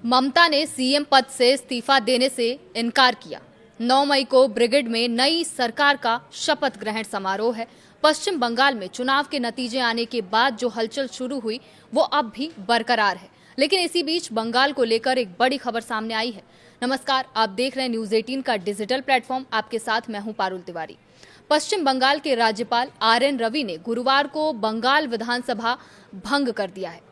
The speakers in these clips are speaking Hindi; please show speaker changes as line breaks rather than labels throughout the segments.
ममता ने सीएम पद से इस्तीफा देने से इनकार किया। 9 मई को ब्रिगेड में नई सरकार का शपथ ग्रहण समारोह है। पश्चिम बंगाल में चुनाव के नतीजे आने के बाद जो हलचल शुरू हुई वो अब भी बरकरार है, लेकिन इसी बीच बंगाल को लेकर एक बड़ी खबर सामने आई है। नमस्कार, आप देख रहे हैं न्यूज 18 का डिजिटल प्लेटफॉर्म। आपके साथ मैं हूं पारुल तिवारी। पश्चिम बंगाल के राज्यपाल आरएन रवि ने गुरुवार को बंगाल विधानसभा भंग कर दिया है।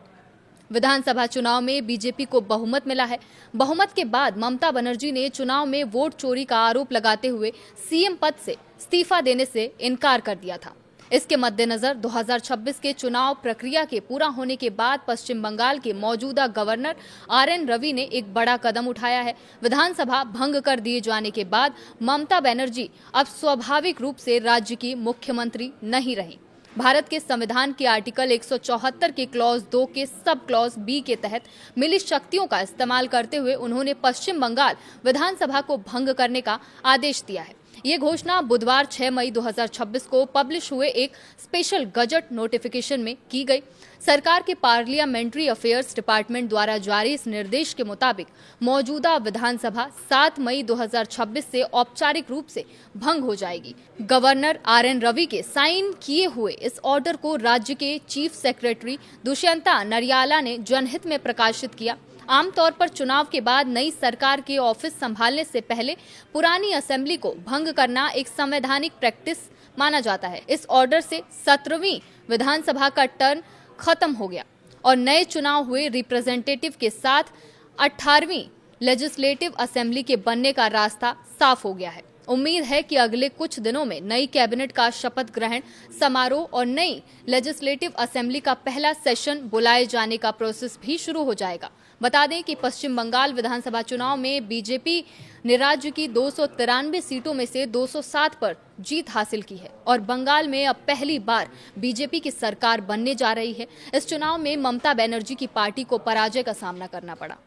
विधानसभा चुनाव में बीजेपी को बहुमत मिला है। बहुमत के बाद ममता बनर्जी ने चुनाव में वोट चोरी का आरोप लगाते हुए सीएम पद से इस्तीफा देने से इनकार कर दिया था। इसके मद्देनजर 2026 के चुनाव प्रक्रिया के पूरा होने के बाद पश्चिम बंगाल के मौजूदा गवर्नर आरएन रवि ने एक बड़ा कदम उठाया है। विधानसभा भंग कर दिए जाने के बाद ममता बनर्जी अब स्वाभाविक रूप से राज्य की मुख्यमंत्री नहीं रही। भारत के संविधान के आर्टिकल 174 के क्लॉज 2 के सब क्लॉज बी के तहत मिली शक्तियों का इस्तेमाल करते हुए उन्होंने पश्चिम बंगाल विधानसभा को भंग करने का आदेश दिया है। ये घोषणा बुधवार 6 मई 2026 को पब्लिश हुए एक स्पेशल गजट नोटिफिकेशन में की गई। सरकार के पार्लियामेंट्री अफेयर्स डिपार्टमेंट द्वारा जारी इस निर्देश के मुताबिक मौजूदा विधानसभा 7 मई 2026 से औपचारिक रूप से भंग हो जाएगी। गवर्नर आरएन रवि के साइन किए हुए इस ऑर्डर को राज्य के चीफ सेक्रेटरी दुष्यंता नरियाला ने जनहित में प्रकाशित किया। आमतौर पर चुनाव के बाद नई सरकार के ऑफिस संभालने से पहले पुरानी असेंबली को भंग करना एक संवैधानिक प्रैक्टिस माना जाता है। इस ऑर्डर से 17वीं विधानसभा का टर्न खत्म हो गया और नए चुनाव हुए रिप्रेजेंटेटिव के साथ 18वीं लेजिस्लेटिव असेंबली के बनने का रास्ता साफ हो गया है। उम्मीद है कि अगले कुछ दिनों में नई कैबिनेट का शपथ ग्रहण समारोह और नई लेजिस्लेटिव असेंबली का पहला सेशन बुलाए जाने का प्रोसेस भी शुरू हो जाएगा। बता दें कि पश्चिम बंगाल विधानसभा चुनाव में बीजेपी ने राज्य की 293 सीटों में से 207 पर जीत हासिल की है और बंगाल में अब पहली बार बीजेपी की सरकार बनने जा रही है। इस चुनाव में ममता बनर्जी की पार्टी को पराजय का सामना करना पड़ा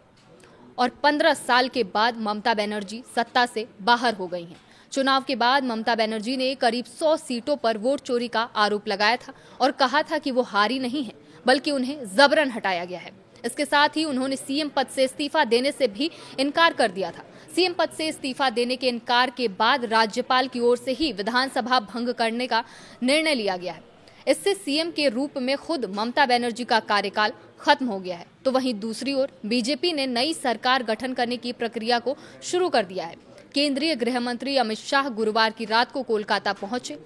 और 15 साल के बाद ममता बनर्जी सत्ता से बाहर हो गई हैं। चुनाव के बाद ममता बनर्जी ने करीब 100 सीटों पर वोट चोरी का आरोप लगाया था और कहा था कि वो हारी नहीं है बल्कि उन्हें जबरन हटाया गया है। इसके साथ ही उन्होंने सीएम पद से इस्तीफा देने से भी इनकार कर दिया था। सीएम पद से इस्तीफा देने के इनकार के बाद राज्यपाल की ओर से ही विधानसभा भंग करने का निर्णय लिया गया है। इससे सीएम के रूप में खुद ममता बनर्जी का कार्यकाल खत्म हो गया है। तो वहीं दूसरी ओर बीजेपी ने नई सरकार गठन करने की प्रक्रिया को शुरू कर दिया है। केंद्रीय गृह मंत्री अमित शाह गुरुवार की रात को कोलकाता पहुंचे।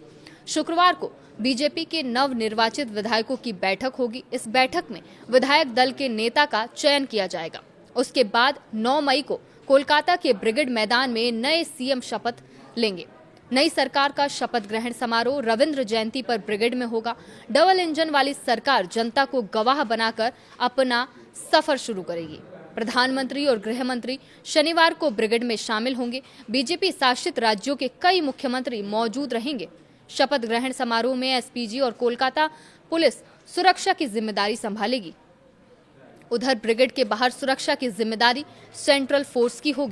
शुक्रवार को बीजेपी के नव निर्वाचित विधायकों की बैठक होगी। इस बैठक में विधायक दल के नेता का चयन किया जाएगा। उसके बाद 9 मई को कोलकाता के ब्रिगेड मैदान में नए सीएम शपथ लेंगे। नई सरकार का शपथ ग्रहण समारोह रविंद्र जयंती पर ब्रिगेड में होगा। डबल इंजन वाली सरकार जनता को गवाह बनाकर अपना सफर शुरू करेगी। प्रधानमंत्री और गृह मंत्री शनिवार को ब्रिगेड में शामिल होंगे। बीजेपी शासित राज्यों के कई मुख्यमंत्री मौजूद रहेंगे। शपथ ग्रहण समारोह में एसपीजी और कोलकाता पुलिस सुरक्षा की जिम्मेदारी संभालेगी। उधर ब्रिगेड के बाहर सुरक्षा की जिम्मेदारी सेंट्रल फोर्स की होगी।